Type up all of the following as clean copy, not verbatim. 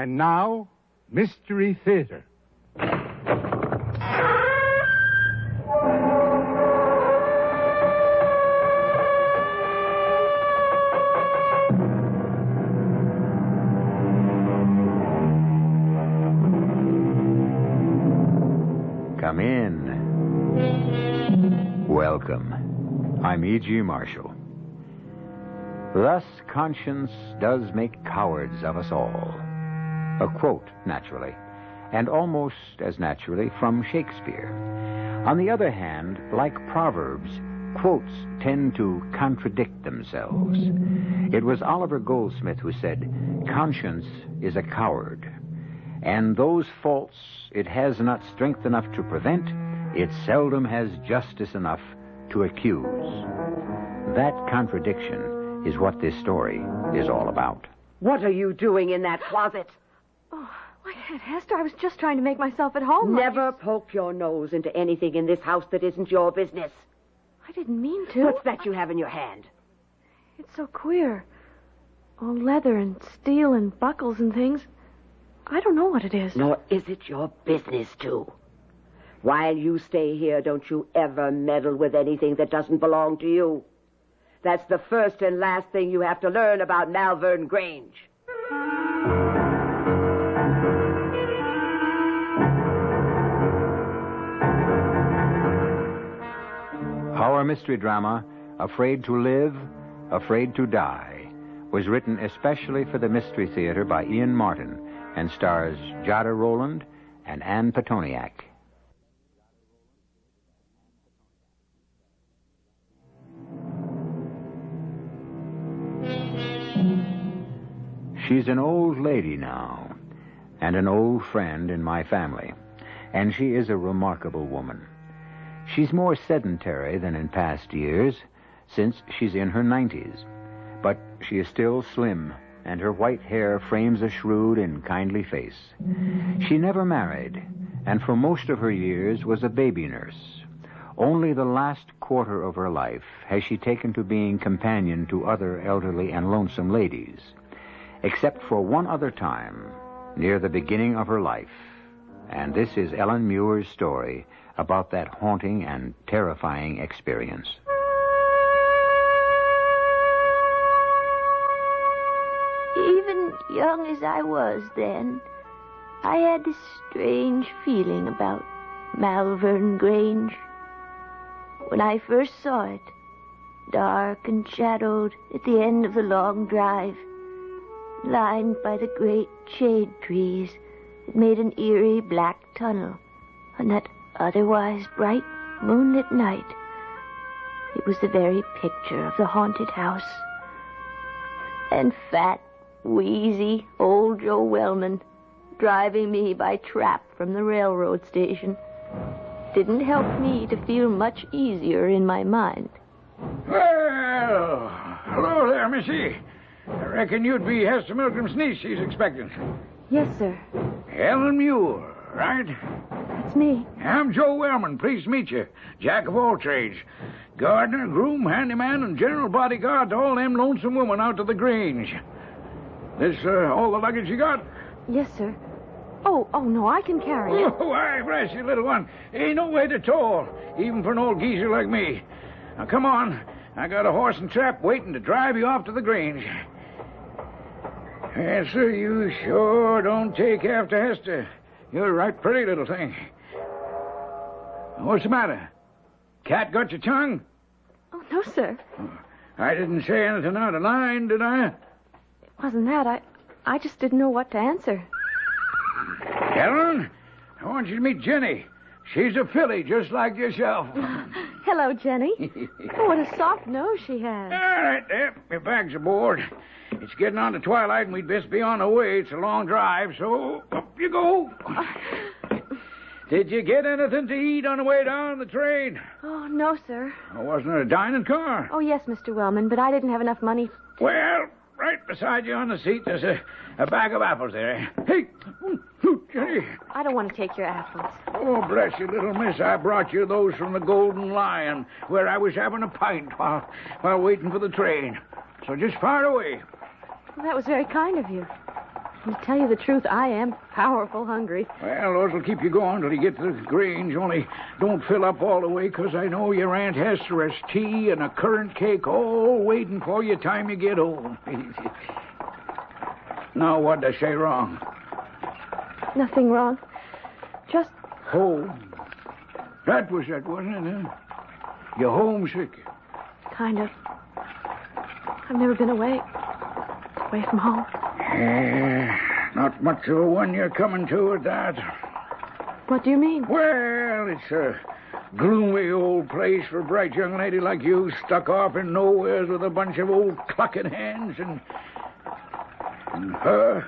And now, Mystery Theater. Come in. Welcome. I'm E.G. Marshall. Thus conscience does make cowards of us all. A quote, naturally, and almost as naturally from Shakespeare. On the other hand, like proverbs, quotes tend to contradict themselves. It was Oliver Goldsmith who said, "Conscience is a coward, and those faults it has not strength enough to prevent, it seldom has justice enough to accuse." That contradiction is what this story is all about. What are you doing in that closet? Oh, why, Aunt Hester, I was just trying to make myself at home. Never poke your nose into anything in this house that isn't your business. I didn't mean to. What's that you have in your hand? It's so queer. All leather and steel and buckles and things. I don't know what it is. Nor is it your business to. While you stay here, don't you ever meddle with anything that doesn't belong to you. That's the first and last thing you have to learn about Malvern Grange. Our mystery drama, Afraid to Live, Afraid to Die, was written especially for the Mystery Theater by Ian Martin and stars Jada Rowland and Ann Petoniak. She's an old lady now, and an old friend in my family, and she is a remarkable woman. She's more sedentary than in past years, since she's in her 90s, but she is still slim, and her white hair frames a shrewd and kindly face. She never married, and for most of her years was a baby nurse. Only the last quarter of her life has she taken to being companion to other elderly and lonesome ladies, except for one other time, near the beginning of her life. And this is Ellen Muir's story about that haunting and terrifying experience. Even young as I was then, I had this strange feeling about Malvern Grange. When I first saw it, dark and shadowed at the end of the long drive, lined by the great shade trees that made an eerie black tunnel on that otherwise bright moonlit night, it was the very picture of the haunted house. And fat, wheezy old Joe Wellman driving me by trap from the railroad station didn't help me to feel much easier in my mind. Well, hello there, Missy. I reckon you'd be Hester Milgram's niece she's expecting. Yes, sir. Ellen Muir, right? That's me. I'm Joe Wellman. Pleased to meet you. Jack of all trades. Gardener, groom, handyman, and general bodyguard to all them lonesome women out to the Grange. This, all the luggage you got? Yes, sir. Oh, no, I can carry it. Oh, why, bless you, little one. Ain't no weight at all, even for an old geezer like me. Now, come on. I got a horse and trap waiting to drive you off to the Grange. Yes, sir, you sure don't take after Hester. You're a right pretty little thing. What's the matter? Cat got your tongue? Oh, no, sir. I didn't say anything out of line, did I? It wasn't that. I just didn't know what to answer. Ellen, I want you to meet Jenny. She's a filly, just like yourself. Hello, Jenny. Oh, what a soft nose she has. All right, there. Your bag's aboard. It's getting on to twilight, and we'd best be on our way. It's a long drive, so up you go. Did you get anything to eat on the way down the train? Oh, no, sir. Oh, wasn't it a dining car? Oh, yes, Mr. Wellman, but I didn't have enough money. Well, right beside you on the seat, there's a bag of apples there. Hey, Jenny. I don't want to take your apples. Oh, bless you, little miss. I brought you those from the Golden Lion, where I was having a pint while waiting for the train. So just fire away. Well, that was very kind of you. To tell you the truth, I am powerful hungry. Well, those will keep you going till you get to the Grange. Only don't fill up all the way, 'cause I know your Aunt Hester has tea and a currant cake all waiting for you time you get home. Now, what'd I say wrong? Nothing wrong. Just... Home. That was it, wasn't it, huh? You're homesick. kind of. I've never been away from home. Not much of a one you're coming to at that. What do you mean? Well, it's a gloomy old place for a bright young lady like you, stuck off in nowheres with a bunch of old clucking hands and her.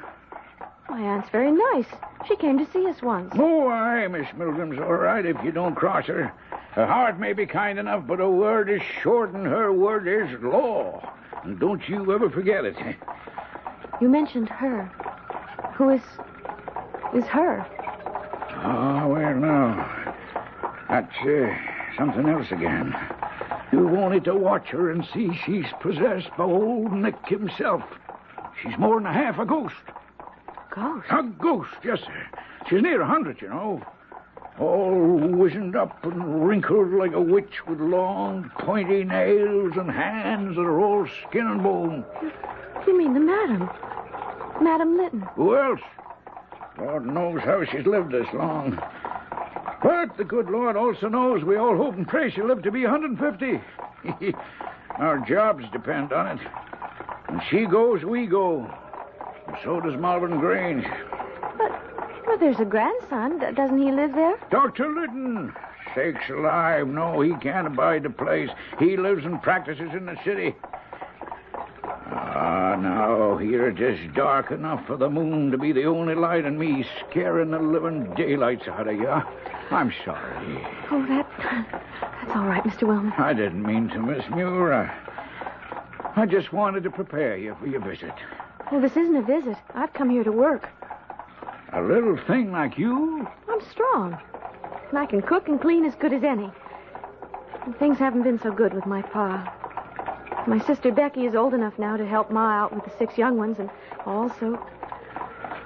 My aunt's very nice. She came to see us once. Oh, aye, Miss Milgram's all right if you don't cross her. Her heart may be kind enough, but her word is short and her word is law. And don't you ever forget it. You mentioned her. Who is her? Oh, well, no. That's something else again. You've only to watch her and see she's possessed by old Nick himself. She's more than half a ghost. Ghost? A ghost, yes, sir. She's near 100, you know. All wizened up and wrinkled like a witch with long, pointy nails and hands that are all skin and bone. You mean the madam? Madam Lytton. Who else? Lord knows how she's lived this long. But the good Lord also knows we all hope and pray she'll live to be 150. Our jobs depend on it. When she goes, we go. And so does Malvern Grange. But there's a grandson. Doesn't he live there? Dr. Lytton. Sakes alive, no, he can't abide the place. He lives and practices in the city. Now, here it is dark enough for the moon to be the only light and me scaring the living daylights out of you. I'm sorry. Oh, that's all right, Mr. Wellman. I didn't mean to, Miss Muir. I just wanted to prepare you for your visit. Well, this isn't a visit. I've come here to work. A little thing like you? I'm strong. And I can cook and clean as good as any. And things haven't been so good with my pa. My sister Becky is old enough now to help Ma out with the 6 young ones, and also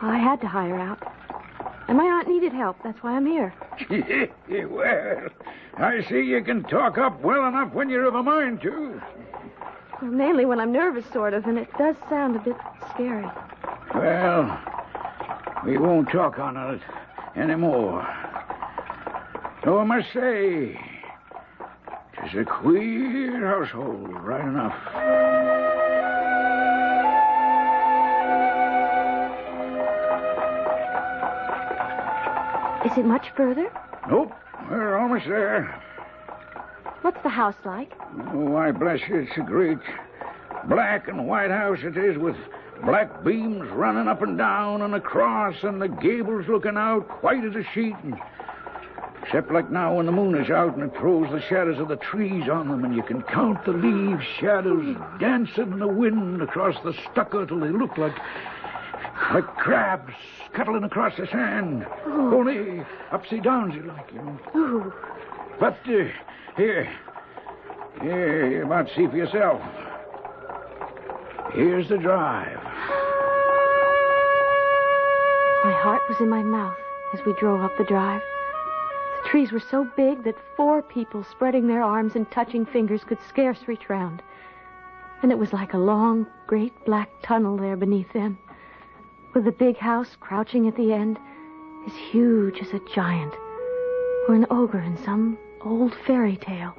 I had to hire out. And my aunt needed help. That's why I'm here. Well, I see you can talk up well enough when you're of a mind to. Well, mainly when I'm nervous, sort of, and it does sound a bit scary. Well, we won't talk on it anymore. Though I must say, it's a queer household, right enough. Is it much further? Nope, we're almost there. What's the house like? Oh, why, bless you, it's a great black and white house it is, with black beams running up and down and across, and the gables looking out white as a sheet. Except like now when the moon is out and it throws the shadows of the trees on them, and you can count the leaf shadows dancing in the wind across the stucco till they look like crabs scuttling across the sand. Oh. Only upside down, you like, you know. Ooh. But here, you about see for yourself. Here's the drive. My heart was in my mouth as we drove up the drive. The trees were so big that 4 people spreading their arms and touching fingers could scarce reach round. And it was like a long, great black tunnel there beneath them, with the big house crouching at the end, as huge as a giant or an ogre in some old fairy tale.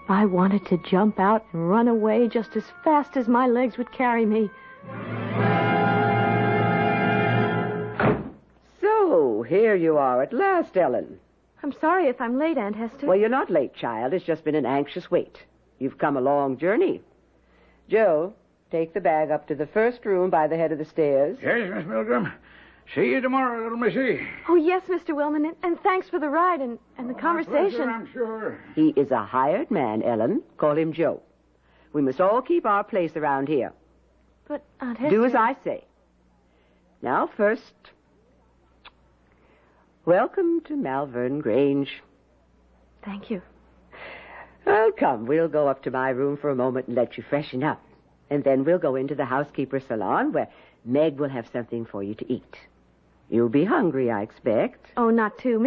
I wanted to jump out and run away just as fast as my legs would carry me. So, here you are at last, Ellen. I'm sorry if I'm late, Aunt Hester. Well, you're not late, child. It's just been an anxious wait. You've come a long journey. Joe, take the bag up to the first room by the head of the stairs. Yes, Miss Milgram. See you tomorrow, little missy. Oh, yes, Mr. Wellman, and thanks for the ride and the conversation. Pleasure, I'm sure. He is a hired man, Ellen. Call him Joe. We must all keep our place around here. But, Aunt Hester... Do as I say. Now, first, welcome to Malvern Grange. Thank you. Well, come, we'll go up to my room for a moment and let you freshen up. And then we'll go into the housekeeper's salon where Meg will have something for you to eat. You'll be hungry, I expect. Oh, not too.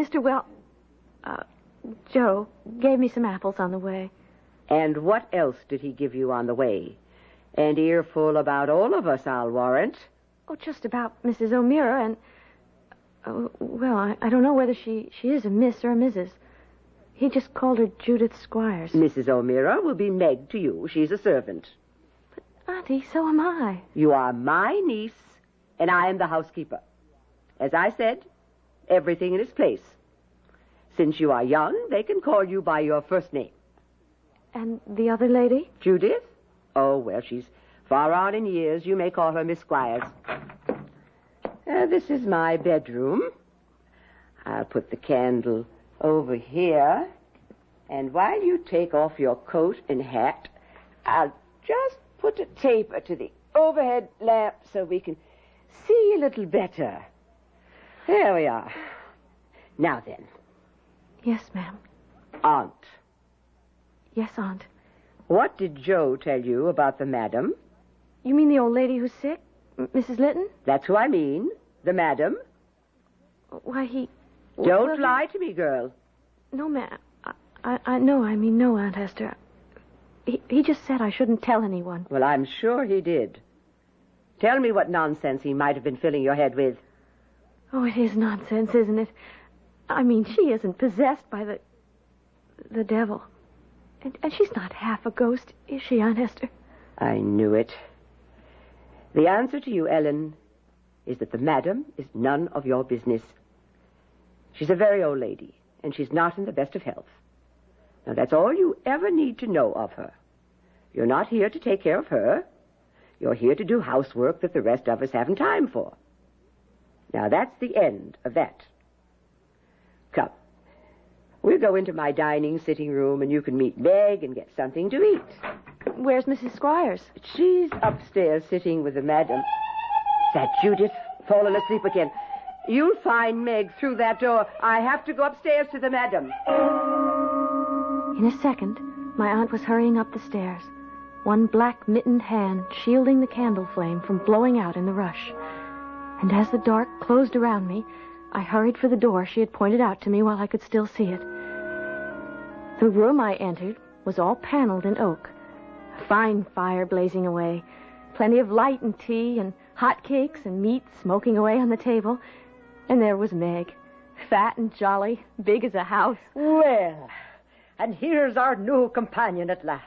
Joe gave me some apples on the way. And what else did he give you on the way? An earful about all of us, I'll warrant. Oh, just about Mrs. O'Meara and... I don't know whether she is a Miss or a Mrs. He just called her Judith Squires. Mrs. O'Meara will be Meg to you. She's a servant. But, Auntie, so am I. You are my niece, and I am the housekeeper. As I said, everything in its place. Since you are young, they can call you by your first name. And the other lady? Judith? Oh, well, she's far on in years. You may call her Miss Squires. This is my bedroom. I'll put the candle over here. And while you take off your coat and hat, I'll just put a taper to the overhead lamp so we can see a little better. There we are. Now then. Yes, ma'am. Aunt. Yes, Aunt. What did Joe tell you about the madam? You mean the old lady who's sick? Mrs. Litton? That's who I mean. The madam. Why, Don't lie to me, girl. No, ma'am. No, Aunt Hester. He just said I shouldn't tell anyone. Well, I'm sure he did. Tell me what nonsense he might have been filling your head with. Oh, it is nonsense, isn't it? I mean, she isn't possessed by the devil. And she's not half a ghost, is she, Aunt Hester? I knew it. The answer to you, Ellen, is that the madam is none of your business. She's a very old lady, and she's not in the best of health. Now, that's all you ever need to know of her. You're not here to take care of her. You're here to do housework that the rest of us haven't time for. Now, that's the end of that. Come. We'll go into my dining sitting room, and you can meet Meg and get something to eat. Where's Mrs. Squires? She's upstairs sitting with the madam. Is that Judith? Fallen asleep again. You'll find Meg through that door. I have to go upstairs to the madam. In a second, my aunt was hurrying up the stairs, one black mittened hand shielding the candle flame from blowing out in the rush. And as the dark closed around me, I hurried for the door she had pointed out to me while I could still see it. The room I entered was all paneled in oak. A fine fire blazing away, plenty of light and tea and hot cakes and meat smoking away on the table. And there was Meg, fat and jolly, big as a house. Well, and here's our new companion at last.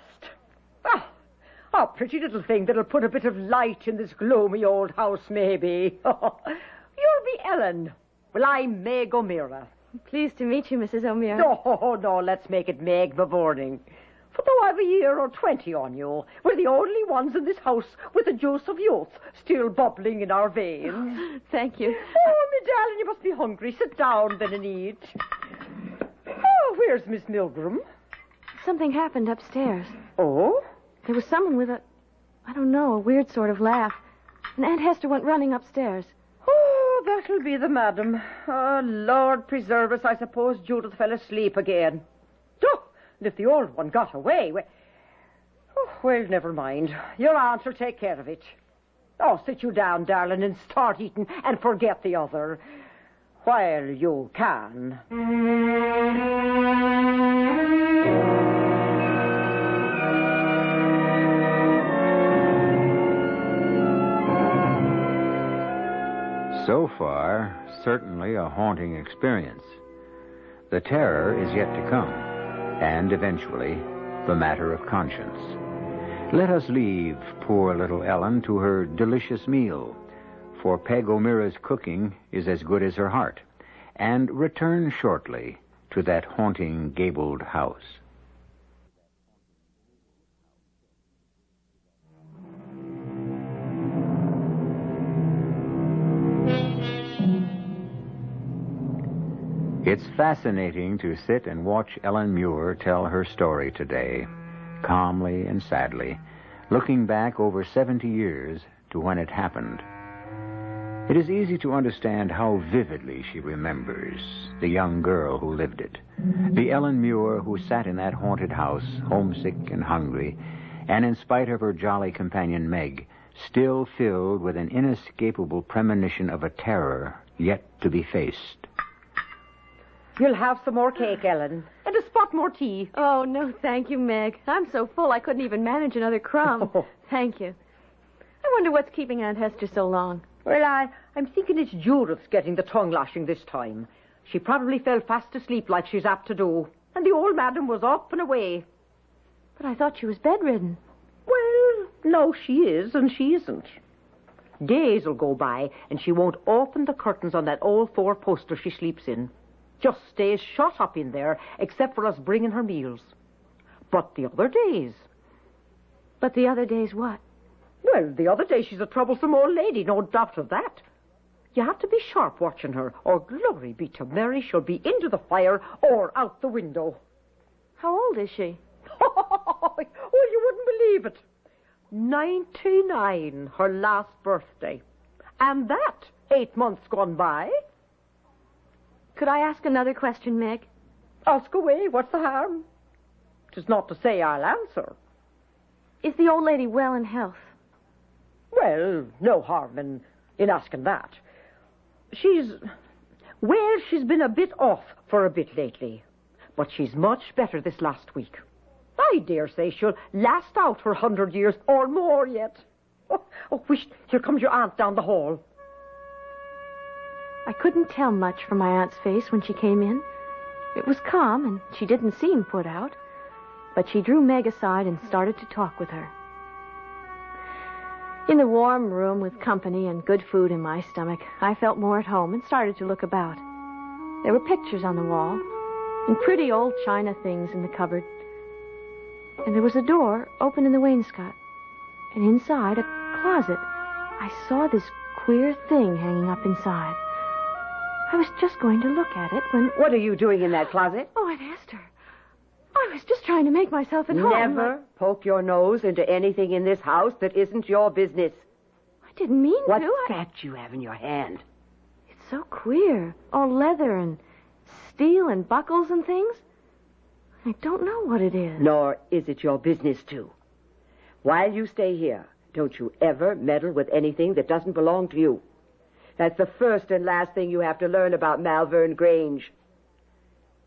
A pretty little thing that'll put a bit of light in this gloomy old house, maybe. You'll be Ellen. Well, I'm Meg O'Meara. Pleased to meet you, Mrs. O'Meara. No, let's make it Meg Mavorning. For though I've a year or 20 on you, we're the only ones in this house with the juice of youth still bubbling in our veins. Thank you. Oh, me darling, you must be hungry. Sit down then and eat. Oh, where's Miss Milgram? Something happened upstairs. Oh? There was someone with a weird sort of laugh. And Aunt Hester went running upstairs. Oh, that'll be the madam. Oh, Lord preserve us, I suppose Judith fell asleep again. Oh, and if the old one got away, well, never mind. Your aunt will take care of it. Oh, sit you down, darling, and start eating and forget the other. While you can. So far, certainly a haunting experience. The terror is yet to come, and eventually, the matter of conscience. Let us leave poor little Ellen to her delicious meal, for Peg O'Meara's cooking is as good as her heart, and return shortly to that haunting gabled house. It's fascinating to sit and watch Ellen Muir tell her story today, calmly and sadly, looking back over 70 years to when it happened. It is easy to understand how vividly she remembers the young girl who lived it, the Ellen Muir who sat in that haunted house, homesick and hungry, and in spite of her jolly companion Meg, still filled with an inescapable premonition of a terror yet to be faced. You'll have some more cake, Ellen, and a spot more tea. Oh, no, thank you, Meg. I'm so full I couldn't even manage another crumb. Oh. Thank you. I wonder what's keeping Aunt Hester so long. Well, I'm thinking it's Judith's getting the tongue lashing this time. She probably fell fast asleep like she's apt to do, and the old madam was up and away. But I thought she was bedridden. Well, no, she is, and she isn't. Days will go by, and she won't open the curtains on that old four-poster she sleeps in. Just stays shut up in there, except for us bringing her meals. But the other days... But the other days what? Well, the other day she's a troublesome old lady, no doubt of that. You have to be sharp watching her, or glory be to Mary, she'll be into the fire or out the window. How old is she? Oh, you wouldn't believe it. 99, her last birthday. And that 8 months gone by. Could I ask another question, Meg? Ask away, what's the harm? 'Tis not to say I'll answer. Is the old lady well in health? Well, no harm in asking that. She's been a bit off for a bit lately. But she's much better this last week. I dare say she'll last out her 100 years or more yet. Oh, here comes your aunt down the hall. I couldn't tell much from my aunt's face when she came in. It was calm, and she didn't seem put out. But she drew Meg aside and started to talk with her. In the warm room with company and good food in my stomach, I felt more at home and started to look about. There were pictures on the wall, and pretty old china things in the cupboard. And there was a door open in the wainscot, and inside a closet. I saw this queer thing hanging up inside. I was just going to look at it when... What are you doing in that closet? Oh, Aunt Hester. I was just trying to make myself at home. Never poke your nose into anything in this house that isn't your business. I didn't mean What's to. that you have in your hand? It's so queer. All leather and steel and buckles and things. I don't know what it is. Nor is it your business to. While you stay here, don't you ever meddle with anything that doesn't belong to you. That's the first and last thing you have to learn about Malvern Grange.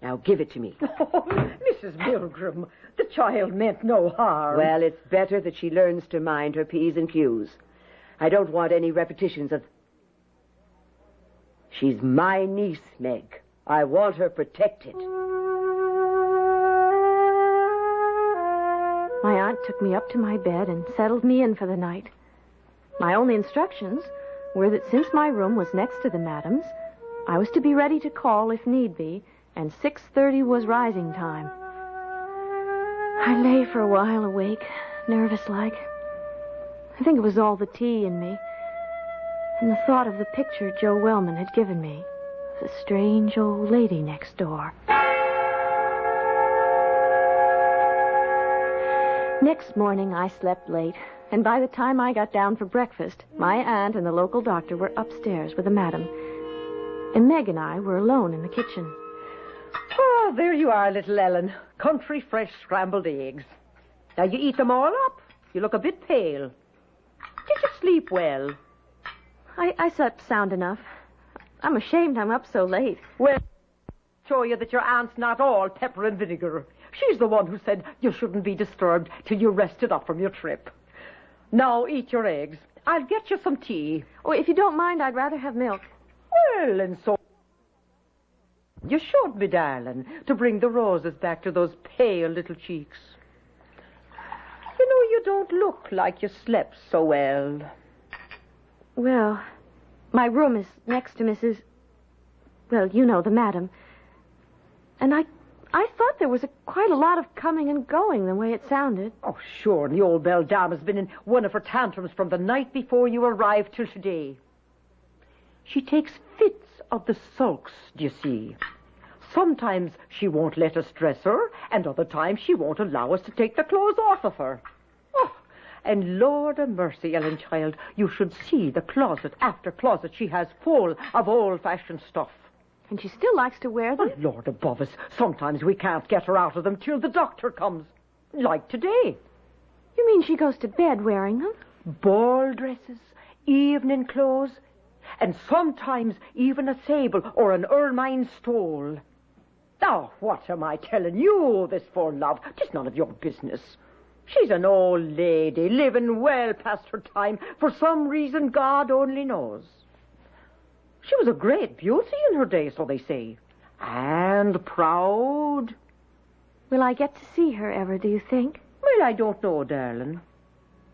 Now give it to me. Oh, Mrs. Milgram, the child meant no harm. Well, it's better that she learns to mind her P's and Q's. I don't want any repetitions of... She's my niece, Meg. I want her protected. My aunt took me up to my bed and settled me in for the night. My only instructions were that since my room was next to the madam's, I was to be ready to call if need be, and 6:30 was rising time. I lay for a while awake, nervous-like. I think it was all the tea in me, and the thought of the picture Joe Wellman had given me, the strange old lady next door. Next morning, I slept late, and by the time I got down for breakfast, my aunt and the local doctor were upstairs with the madam, and Meg and I were alone in the kitchen. Oh, there you are, little Ellen. Country fresh scrambled eggs. Now, you eat them all up. You look a bit pale. Did you sleep well? I slept sound enough. I'm ashamed I'm up so late. Well, show you that your aunt's not all pepper and vinegar. She's the one who said you shouldn't be disturbed till you rested up from your trip. Now, eat your eggs. I'll get you some tea. Oh, if you don't mind, I'd rather have milk. Well, and so... You should, me darling, to bring the roses back to those pale little cheeks. You know, you don't look like you slept so well. Well, my room is next to Mrs... Well, you know, the madam. And I thought there was quite a lot of coming and going the way it sounded. Oh, sure, and the old belle dame has been in one of her tantrums from the night before you arrived till today. She takes fits of the sulks, do you see? Sometimes she won't let us dress her, and other times she won't allow us to take the clothes off of her. Oh, and Lord a mercy, Ellen, child, you should see the closet after closet she has full of old-fashioned stuff. And she still likes to wear them? Oh, Lord above us, sometimes we can't get her out of them till the doctor comes. Like today. You mean she goes to bed wearing them? ball dresses, evening clothes, and sometimes even a sable or an ermine stole. Now, what am I telling you this for, love? 'Tis none of your business. She's an old lady, living well past her time, for some reason God only knows. She was a great beauty in her day, so they say, and proud. Will I get to see her ever, do you think? Well, I don't know, darling.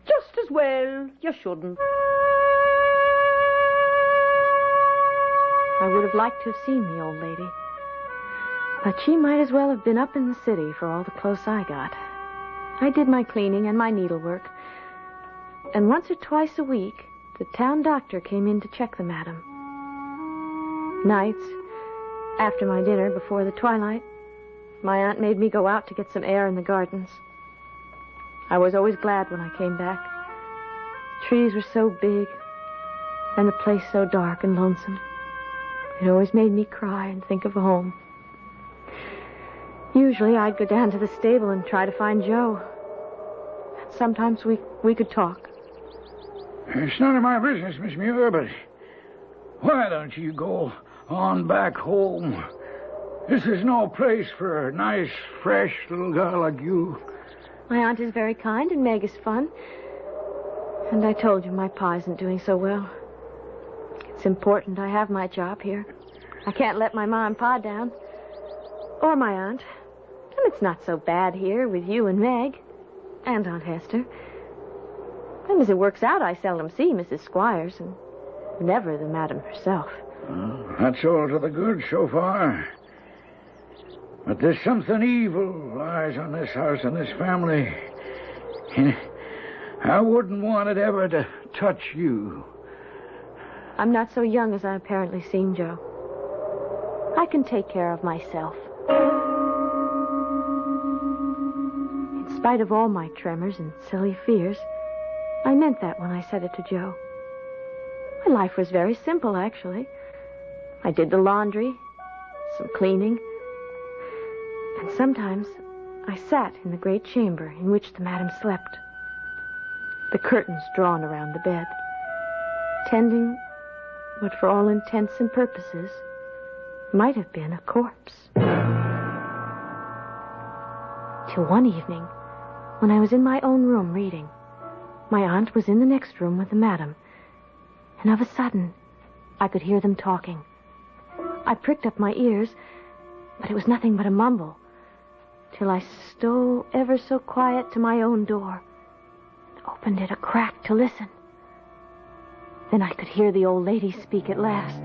Just as well you shouldn't. I would have liked to have seen the old lady. But she might as well have been up in the city for all the clothes I got. I did my cleaning and my needlework. And once or twice a week, the town doctor came in to check the madam. Nights, after my dinner, before the twilight, my aunt made me go out to get some air in the gardens. I was always glad when I came back. The trees were so big, and the place so dark and lonesome. It always made me cry and think of home. Usually I'd go down to the stable and try to find Joe. Sometimes we could talk. It's none of my business, Miss Muir, but why don't you go on back home? This is no place for a nice, fresh little girl like you. My aunt is very kind and Meg is fun. And I told you my pa isn't doing so well. It's important I have my job here. I can't let my ma and pa down. Or my aunt. And it's not so bad here with you and Meg. And Aunt Hester. And as it works out, I seldom see Mrs. Squires, and never the madam herself. Well, that's all to the good so far. But there's something evil lies on this house and this family. I wouldn't want it ever to touch you. I'm not so young as I apparently seem, Joe. I can take care of myself. In spite of all my tremors and silly fears, I meant that when I said it to Joe. My life was very simple, actually. I did the laundry, some cleaning, and sometimes I sat in the great chamber in which the madam slept, the curtains drawn around the bed, tending what for all intents and purposes might have been a corpse. Till one evening, when I was in my own room reading, my aunt was in the next room with the madam, and of a sudden, I could hear them talking. I pricked up my ears, but it was nothing but a mumble, till I stole ever so quiet to my own door and opened it a crack to listen. Then I could hear the old lady speak at last.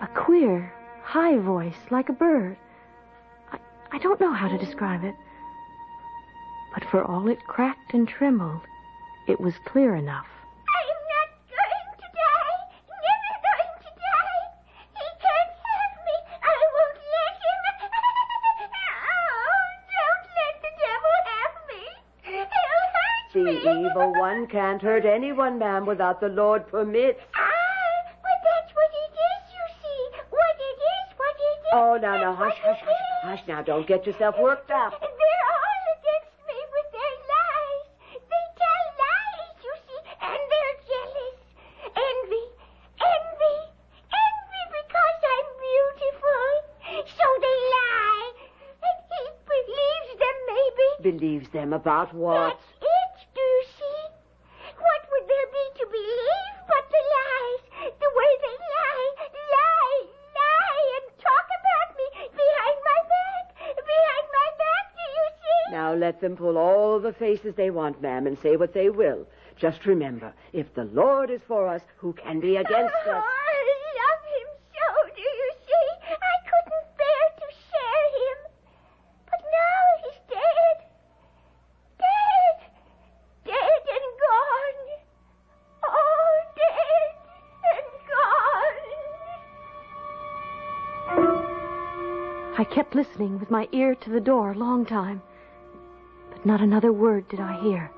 A queer, high voice, like a bird. I don't know how to describe it. But for all it cracked and trembled, it was clear enough. I'm not going to die. Never going to die. He can't have me. I won't let him. Oh, don't let the devil have me. He'll hurt me. The evil one can't hurt anyone, ma'am, without the Lord permits. But that's what it is, you see. What it is. Oh, now, hush, hush, hush. Hush, now, don't get yourself worked up. They're all against me with their lies. They tell lies, you see, and they're jealous. Envy because I'm beautiful. So they lie. And he believes them, maybe. Believes them about what? That's it, do you see? What would there be to believe but the lies? The way they lie, and talk about me behind my back, do you see? Now let them pull all the faces they want, ma'am, and say what they will. Just remember, if the Lord is for us, who can be against us? I love him so, do you see? I couldn't bear to share him. But now he's dead. Dead and gone. Oh, dead and gone. I kept listening with my ear to the door a long time, but not another word did I hear.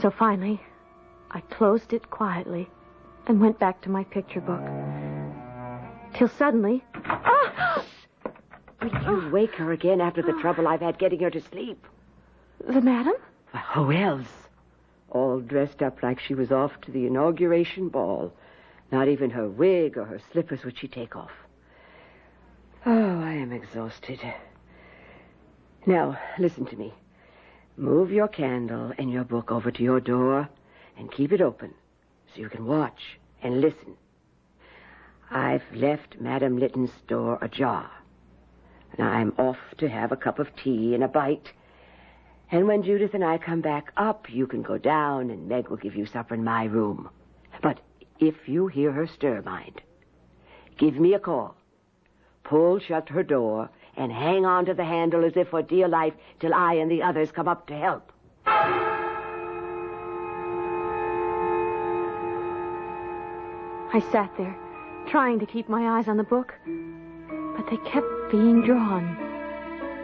So finally, I closed it quietly and went back to my picture book. Till suddenly... Will you wake her again after the trouble I've had getting her to sleep? The madam? Who else? all dressed up like she was off to the inauguration ball. Not even her wig or her slippers would she take off. Oh, I am exhausted. Now, listen to me. Move your candle and your book over to your door and keep it open so you can watch and listen. I've left Madame Litton's door ajar. And I'm off to have a cup of tea and a bite. And when Judith and I come back up, you can go down and Meg will give you supper in my room. But if you hear her stir, mind, give me a call. Pull shut her door and hang on to the handle as if for dear life till I and the others come up to help. I sat there, trying to keep my eyes on the book, but they kept being drawn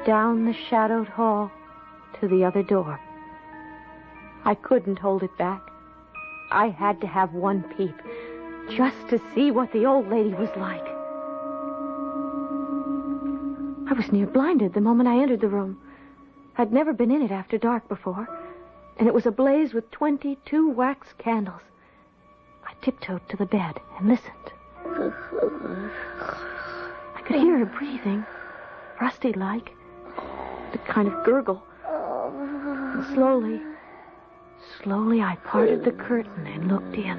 down the shadowed hall to the other door. I couldn't hold it back. I had to have one peep, just to see what the old lady was like. I was near blinded the moment I entered the room. I'd never been in it after dark before, and it was ablaze with 22 wax candles. I tiptoed to the bed and listened. I could hear her breathing, rusty-like, a kind of gurgle. And slowly I parted the curtain and looked in.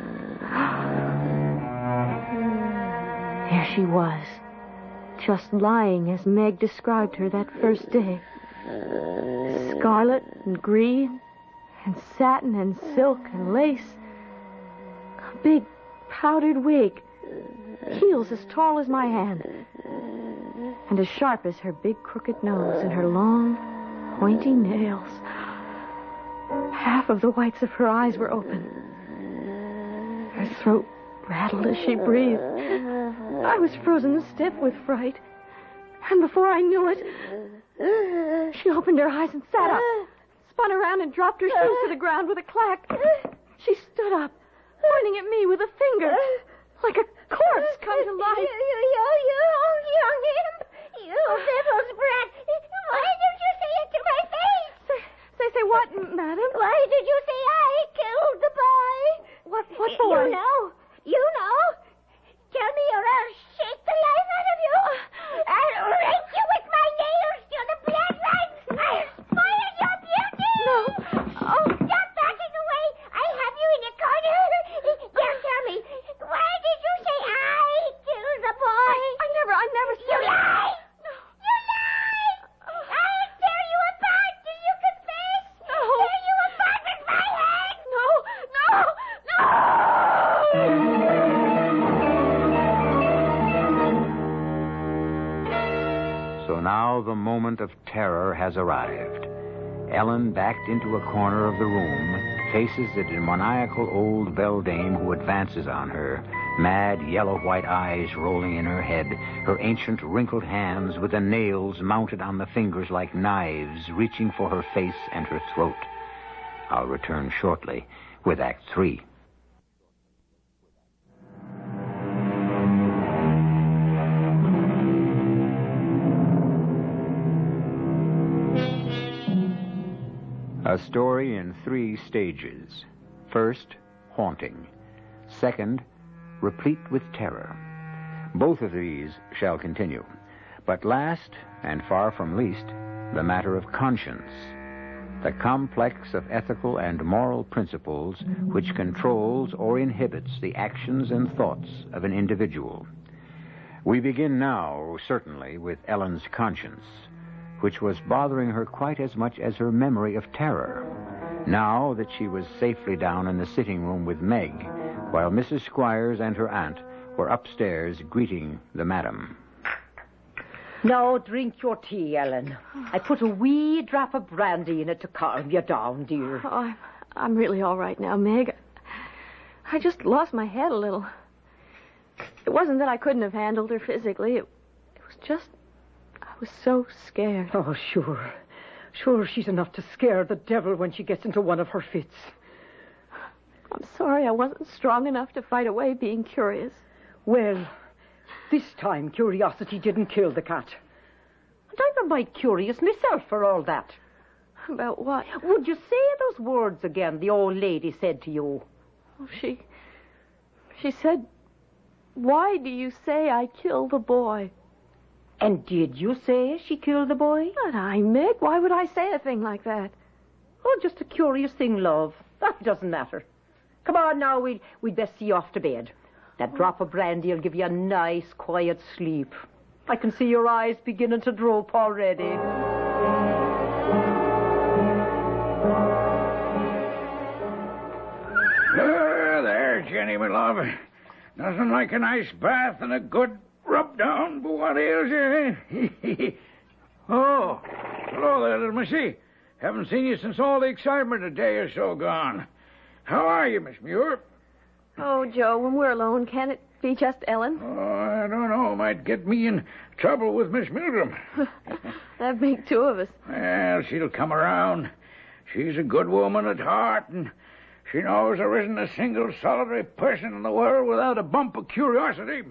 There she was, just lying as Meg described her that first day. Scarlet and green and satin and silk and lace. A big powdered wig, heels as tall as my hand, and as sharp as her big crooked nose and her long, pointy nails. Half of the whites of her eyes were open. Her throat rattled as she breathed. I was frozen stiff with fright. And before I knew it, she opened her eyes and sat up, spun around and dropped her shoes to the ground with a clack. She stood up, pointing at me with a finger, like a corpse come to life. You young imp! You devil's brat! Why did you say it to my face? Say what, madam? Why did you say I killed the boy? What for? You know. Tell me or I'll shake the life out of you. I'll rake you with my nails till the blood runs. I'll spoil your beauty. No. Oh. Stop backing away. I have you in a corner. Now tell me, why did you say I killed the boy? I never said. You lie! No. You lie! I'll tear you apart till you confess. No. Tear you apart with my hands. No. So now the moment of terror has arrived. Ellen, backed into a corner of the room, faces the demoniacal old beldame who advances on her, mad yellow-white eyes rolling in her head, her ancient wrinkled hands with the nails mounted on the fingers like knives reaching for her face and her throat. I'll return shortly with Act 3. A story in 3 stages. First, haunting. Second, replete with terror. Both of these shall continue. But last, and far from least, the matter of conscience. The complex of ethical and moral principles which controls or inhibits the actions and thoughts of an individual. We begin now, certainly, with Ellen's conscience, which was bothering her quite as much as her memory of terror, now that she was safely down in the sitting room with Meg, while Mrs. Squires and her aunt were upstairs greeting the madam. Now drink your tea, Ellen. I put a wee drop of brandy in it to calm you down, dear. Oh, I'm really all right now, Meg. I just lost my head a little. It wasn't that I couldn't have handled her physically. It was just... I was so scared. Oh, sure. Sure, she's enough to scare the devil when she gets into one of her fits. I'm sorry I wasn't strong enough to fight away being curious. Well, this time curiosity didn't kill the cat. And I'm a mite curious myself for all that. About what? Would you say those words again the old lady said to you? Oh, she said, "Why do you say I killed the boy?" And did you say she killed the boy? Not I, Meg. Why would I say a thing like that? Oh, just a curious thing, love. That doesn't matter. Come on now, we'd best see you off to bed. That drop of brandy will give you a nice, quiet sleep. I can see your eyes beginning to droop already. There, Jenny, my love. Nothing like a nice bath and a good rub down, but what ails you, eh? Oh, hello there, little missy. Haven't seen you since all the excitement a day or so gone. How are you, Miss Muir? Oh, Joe, when we're alone, can it be just Ellen? Oh, I don't know. Might get me in trouble with Miss Milgram. That'd make two of us. Well, she'll come around. She's a good woman at heart, and she knows there isn't a single solitary person in the world without a bump of curiosity.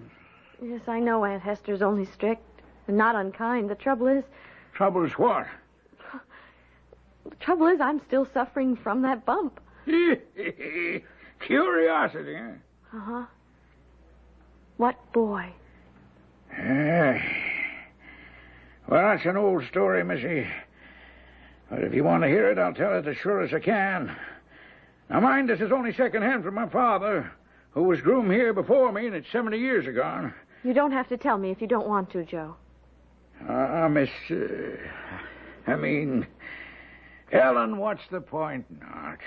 Yes, I know Aunt Hester's only strict and not unkind. The trouble is... Trouble is what? The trouble is I'm still suffering from that bump. Curiosity, eh? Uh-huh. What boy? Well, that's an old story, Missy. But if you want to hear it, I'll tell it as sure as I can. Now, mind, this is only second-hand from my father, who was groom here before me, and it's 70 years ago. You don't have to tell me if you don't want to, Joe. Ellen, what's the point not?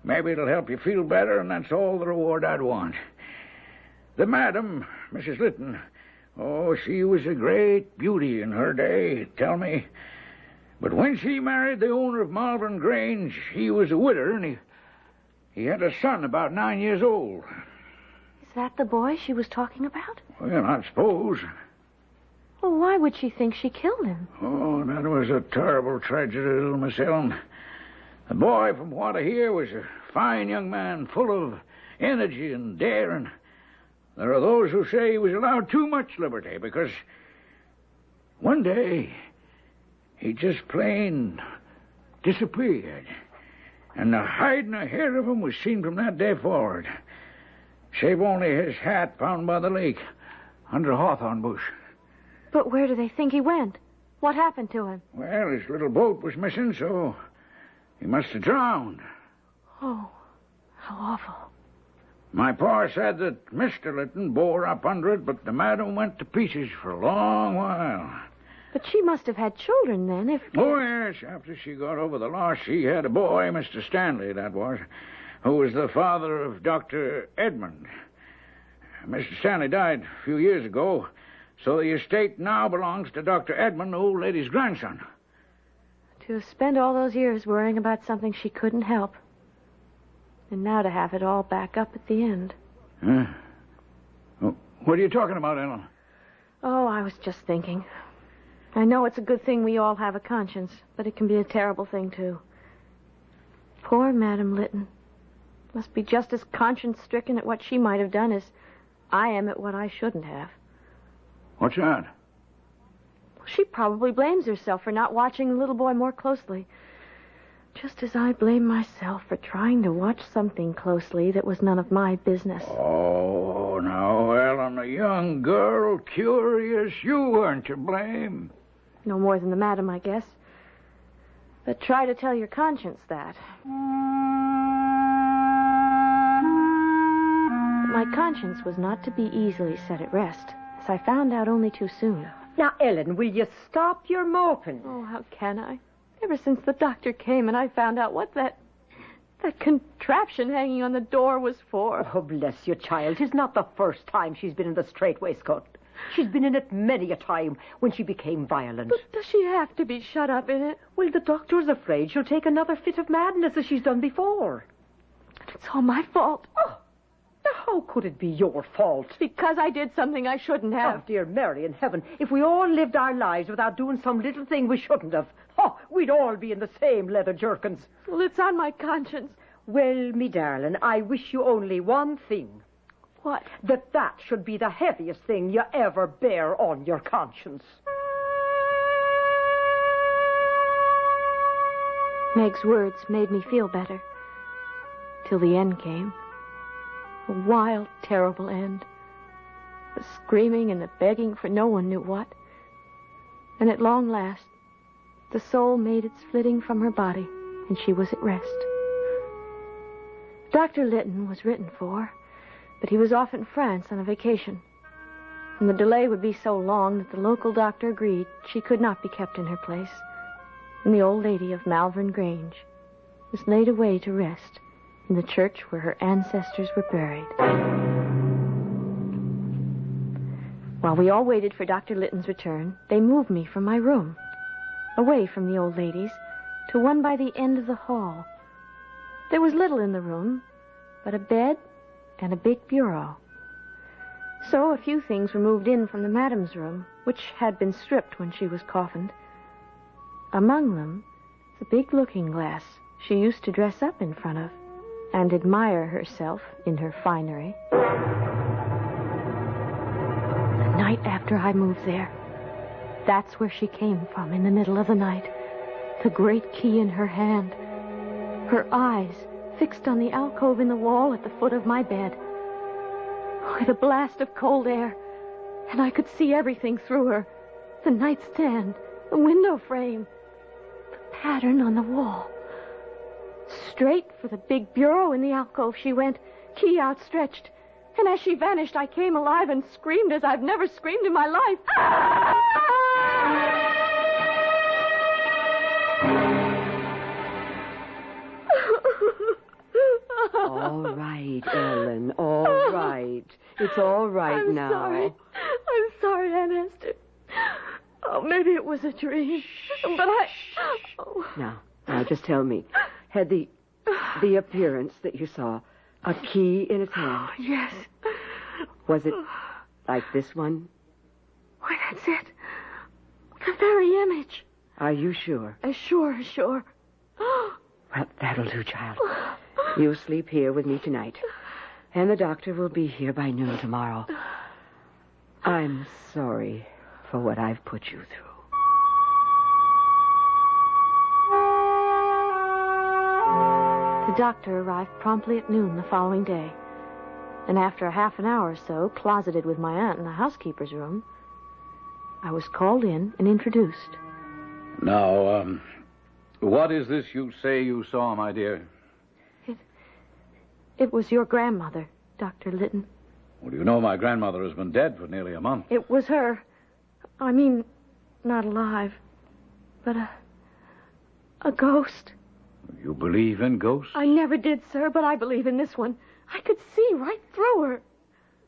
Maybe it'll help you feel better, and that's all the reward I'd want. The madam, Mrs. Lytton, oh, she was a great beauty in her day, tell me. But when she married the owner of Malvern Grange, he was a widder, and he had a son about 9 years old. Is that the boy she was talking about? Well, I suppose. Well, why would she think she killed him? Oh, that was a terrible tragedy, little Miss Ellen. The boy, from what I hear, was a fine young man, full of energy and daring. There are those who say he was allowed too much liberty because one day he just plain disappeared. And the hide and the hair of him was seen from that day forward, save only his hat found by the lake under a hawthorn bush. But where do they think he went? What happened to him? Well, his little boat was missing, so he must have drowned. Oh, how awful. My pa said that Mr. Lytton bore up under it, but the madam went to pieces for a long while. But she must have had children then, if... Oh, yes. After she got over the loss, she had a boy, Mr. Stanley, that was, who was the father of Dr. Edmund. Mr. Stanley died a few years ago, so the estate now belongs to Dr. Edmund, the old lady's grandson. To spend all those years worrying about something she couldn't help. And now to have it all back up at the end. Huh? Oh, what are you talking about, Ellen? Oh, I was just thinking. I know it's a good thing we all have a conscience, but it can be a terrible thing, too. Poor Madame Lytton. Must be just as conscience-stricken at what she might have done as I am at what I shouldn't have. What's that? She probably blames herself for not watching the little boy more closely. Just as I blame myself for trying to watch something closely that was none of my business. Oh, now, Ellen, a young girl, curious, you weren't to blame. No more than the madam, I guess. But try to tell your conscience that. My conscience was not to be easily set at rest, as I found out only too soon. Now, Ellen, will you stop your moping? Oh, how can I? Ever since the doctor came and I found out what that contraption hanging on the door was for. Oh, bless you, child. 'Tis not the first time she's been in the strait waistcoat. She's been in it many a time when she became violent. But does she have to be shut up in it? Well, the doctor's afraid she'll take another fit of madness as she's done before. It's all my fault. Oh, now how could it be your fault? Because I did something I shouldn't have. Oh, dear Mary in heaven, if we all lived our lives without doing some little thing we shouldn't have, we'd all be in the same leather jerkins. Well, it's on my conscience. Well, me darling, I wish you only one thing. What? That should be the heaviest thing you ever bear on your conscience. Meg's words made me feel better. Till the end came. A wild, terrible end. The screaming and the begging for no one knew what. And at long last, the soul made its flitting from her body, and she was at rest. Dr. Lytton was written for, but he was off in France on a vacation. And the delay would be so long that the local doctor agreed she could not be kept in her place. And the old lady of Malvern Grange was laid away to rest in the church where her ancestors were buried. While we all waited for Dr. Lytton's return, they moved me from my room, away from the old ladies, to one by the end of the hall. There was little in the room but a bed and a big bureau. So a few things were moved in from the madam's room, which had been stripped when she was coffined. Among them, the big looking-glass she used to dress up in front of and admire herself in her finery. The night after I moved there, that's where she came from in the middle of the night, the great key in her hand, her eyes fixed on the alcove in the wall at the foot of my bed. With a blast of cold air, and I could see everything through her. The nightstand, the window frame, the pattern on the wall. Straight for the big bureau in the alcove she went, key outstretched. And as she vanished, I came alive and screamed as I've never screamed in my life. All right, Ellen, all right. It's all right now. I'm sorry, Aunt Esther. Oh, maybe it was a dream. But Oh. Now, just tell me. Had the appearance that you saw a key in its hand? Yes. Was it like this one? Why, that's it. The very image. Are you sure? As sure. Well, that'll do, child. You sleep here with me tonight. And the doctor will be here by noon tomorrow. I'm sorry for what I've put you through. The doctor arrived promptly at noon the following day. And after half an hour or so, closeted with my aunt in the housekeeper's room, I was called in and introduced. Now, what is this you say you saw, my dear? It was your grandmother, Dr. Lytton. Well, you know my grandmother has been dead for nearly a month. It was her. I mean, not alive, but a ghost. You believe in ghosts? I never did, sir, but I believe in this one. I could see right through her.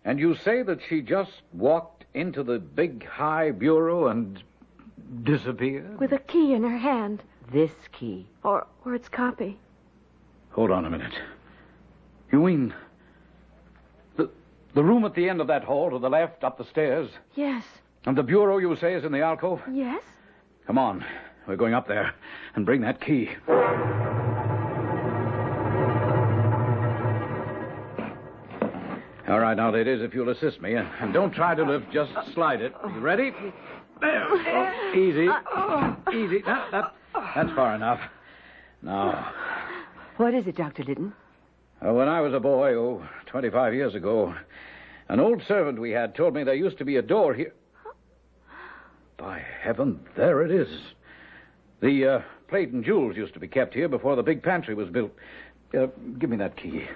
And you say that she just walked into the big high bureau and disappeared? With a key in her hand. This key. Or its copy. Hold on a minute. You mean the room at the end of that hall to the left, up the stairs? Yes. And the bureau, you say, is in the alcove? Yes. Come on. We're going up there and bring that key. All right, now, ladies, if you'll assist me. And don't try to lift, just slide it. You ready? There. Oh, easy. Easy. That's far enough. Now. What is it, Dr. Lytton? When I was a boy, 25 years ago, an old servant we had told me there used to be a door here. By heaven, there it is. The plate and jewels used to be kept here before the big pantry was built. Give me that key.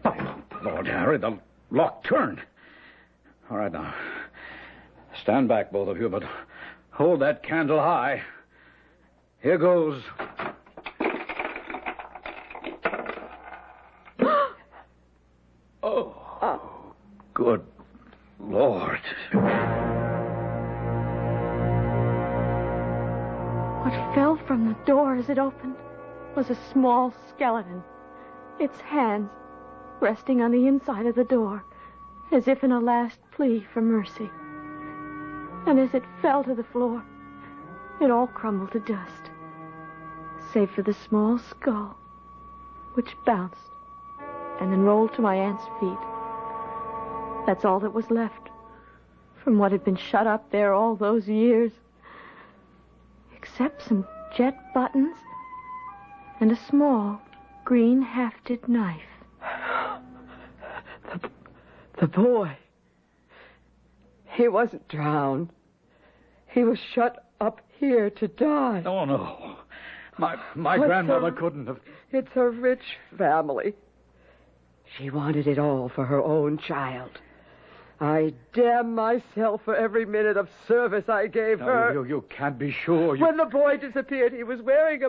By Lord Harry, the lock turned. All right, now. Stand back, both of you, but hold that candle high. Here goes. Oh, good Lord. What fell from the door as it opened was a small skeleton, its hands resting on the inside of the door, as if in a last plea for mercy. And as it fell to the floor, it all crumbled to dust, save for the small skull, which bounced and then rolled to my aunt's feet. That's all that was left. from what had been shut up there all those years. Except some jet buttons and a small green hafted knife. The boy. He wasn't drowned. He was shut up here to die. Oh, no. My grandmother couldn't have... It's a rich family. She wanted it all for her own child. I damn myself for every minute of service I gave her. You can't be sure. When the boy disappeared, he was wearing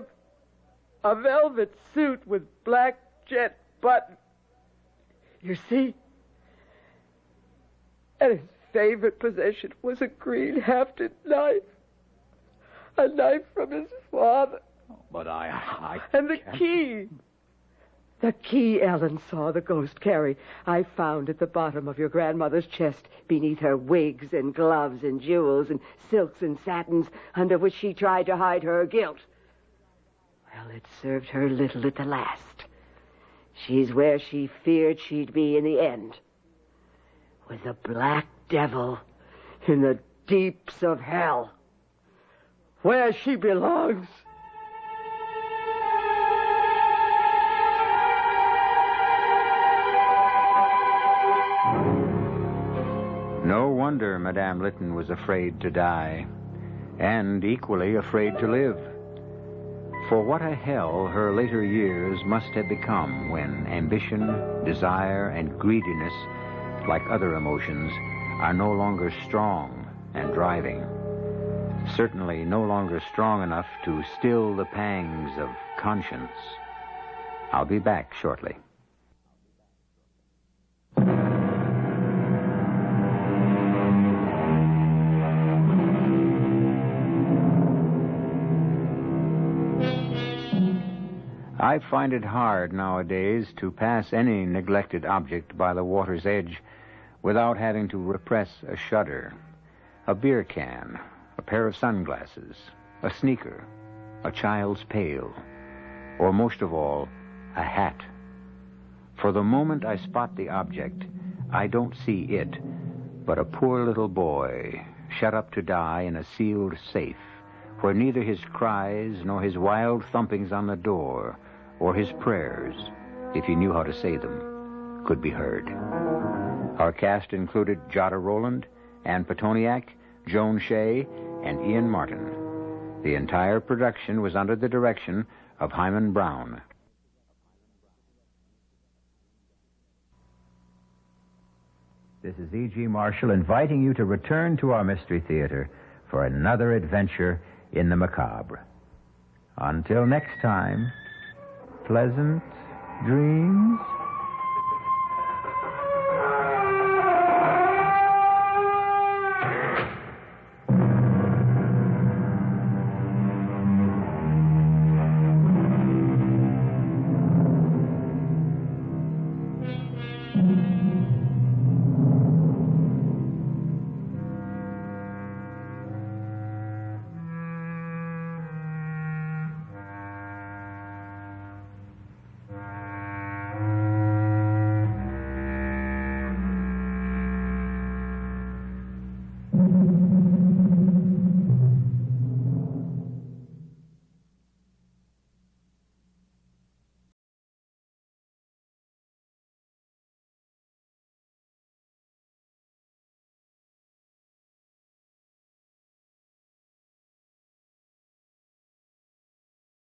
a velvet suit with black jet buttons. You see? And his favorite possession was a green hafted knife. A knife from his father. But I And the can't... key. The key Ellen saw the ghost carry, I found at the bottom of your grandmother's chest, beneath her wigs and gloves and jewels and silks and satins, under which she tried to hide her guilt. Well, it served her little at the last. She's where she feared she'd be in the end. With the black devil in the deeps of hell. Where she belongs. No wonder Madame Lytton was afraid to die, and equally afraid to live. For what a hell her later years must have become when ambition, desire, and greediness, like other emotions, are no longer strong and driving. Certainly no longer strong enough to still the pangs of conscience. I'll be back shortly. I find it hard nowadays to pass any neglected object by the water's edge without having to repress a shudder. A beer can, a pair of sunglasses, a sneaker, a child's pail, or most of all, a hat. For the moment I spot the object, I don't see it, but a poor little boy shut up to die in a sealed safe, where neither his cries nor his wild thumpings on the door or his prayers, if he knew how to say them, could be heard. Our cast included Jada Rowland, Ann Petoniak, Joan Shea, and Ian Martin. The entire production was under the direction of Hyman Brown. This is E.G. Marshall inviting you to return to our Mystery Theater for another adventure in the macabre. Until next time, pleasant dreams.